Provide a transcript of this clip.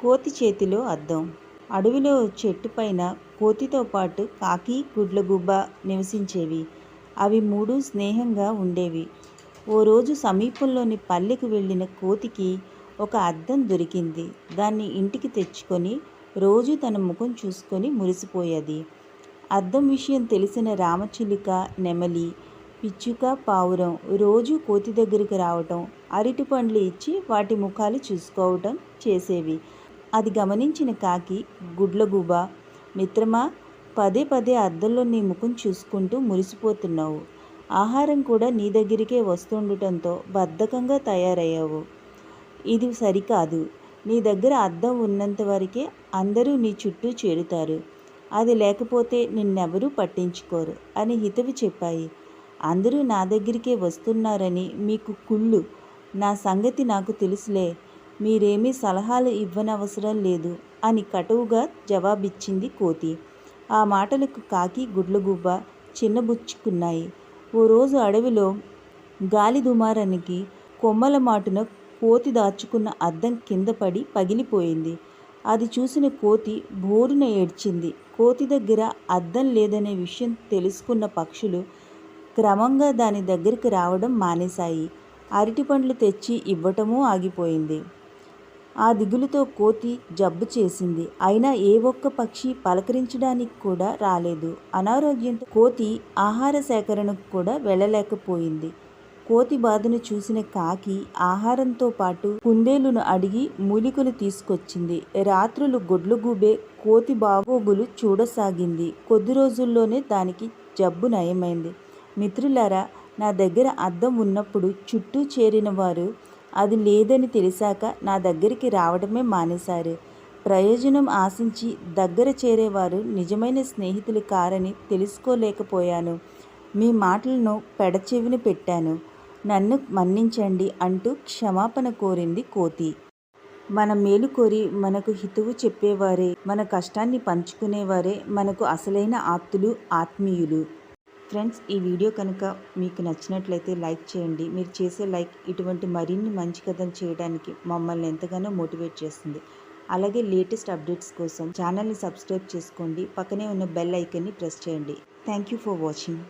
కోతి చేతిలో అద్దం. అడవిలో చెట్టు పైన కోతితో పాటు కాకి, గుడ్లగూబ నివసించేవి. అవి మూడు స్నేహంగా ఉండేవి. ఓ రోజు సమీపంలోని పల్లెకు వెళ్ళిన కోతికి ఒక అద్దం దొరికింది. దాన్ని ఇంటికి తెచ్చుకొని రోజు తన ముఖం చూసుకొని మురిసిపోయేది. అద్దం విషయం తెలిసిన రామచిలుక, నెమలి, పిచ్చుక, పావురం రోజు కోతి దగ్గరికి రావటం, అరటి పండ్లు ఇచ్చి వాటి ముఖాలు చూసుకోవటం చేసేవి. అది గమనించిన కాకి, గుడ్లగూబ, మిత్రమా, పదే పదే అద్దంలో నీ ముఖం చూసుకుంటూ మురిసిపోతున్నావు. ఆహారం కూడా నీ దగ్గరికే వస్తుండటంతో బద్ధకంగా తయారయ్యావు. ఇది సరికాదు. నీ దగ్గర అద్దం ఉన్నంత వరకే అందరూ నీ చుట్టూ చేరుతారు. అది లేకపోతే నిన్నెవరూ పట్టించుకోరు అని హితవు చెప్పాయి. అందరూ నా దగ్గరికే వస్తున్నారని మీకు కుళ్ళు. నా సంగతి నాకు తెలుసులే. మీరేమీ సలహాలు ఇవ్వనవసరం లేదు అని కటువుగా జవాబిచ్చింది కోతి. ఆ మాటలకు కాకి, గుడ్లగూబ చిన్నబుచ్చుకున్నాయి. ఓ రోజు అడవిలో గాలి దుమారానికి కొమ్మల మాటున కోతి దాచుకున్న అద్దం కింద పడి పగిలిపోయింది. అది చూసిన కోతి బోరున ఏడ్చింది. కోతి దగ్గర అద్దం లేదనే విషయం తెలుసుకున్న పక్షులు క్రమంగా దాని దగ్గరికి రావడం మానేశాయి. అరటి పండ్లు తెచ్చి ఇవ్వటమూ ఆగిపోయింది. ఆ దిగులుతో కోతి జబ్బు చేసింది. అయినా ఏ ఒక్క పక్షి పలకరించడానికి కూడా రాలేదు. అనారోగ్యంతో కోతి ఆహార సేకరణకు కూడా వెళ్ళలేకపోయింది. కోతి బాధను చూసిన కాకి ఆహారంతో పాటు కుందేలును అడిగి మూలికలు తీసుకొచ్చింది. రాత్రులు గుడ్లగూబే కోతి బాగోగులు చూడసాగింది. కొద్ది రోజుల్లోనే దానికి జబ్బు నయమైంది. మిత్రులారా, నా దగ్గర అద్దం ఉన్నప్పుడు చుట్టూ చేరిన వారు అది లేదని తెలిసాక నా దగ్గరికి రావడమే మానేశారు. ప్రయోజనం ఆశించి దగ్గర చేరేవారు నిజమైన స్నేహితులు కారని తెలుసుకోలేకపోయాను. మీ మాటలను పెడచెవిన పెట్టాను. నన్ను మన్నించండి అంటూ క్షమాపణ కోరింది కోతి. మన మేలు కోరి మనకు హితవు చెప్పేవారే, మన కష్టాన్ని పంచుకునేవారే మనకు అసలైన ఆప్తులు, ఆత్మీయులు. ఫ్రెండ్స్, ఈ వీడియో కనుక మీకు నచ్చినట్లయితే లైక్ చేయండి. మీరు చేసే లైక్ ఇటువంటి మరిన్ని మంచి కథలు చేయడానికి మమ్మల్ని ఎంతగానో మోటివేట్ చేస్తుంది. అలాగే లేటెస్ట్ అప్డేట్స్ కోసం ఛానల్ని సబ్స్క్రైబ్ చేసుకోండి. పక్కనే ఉన్న బెల్ ఐకాన్ని ప్రెస్ చేయండి. Thank you for watching.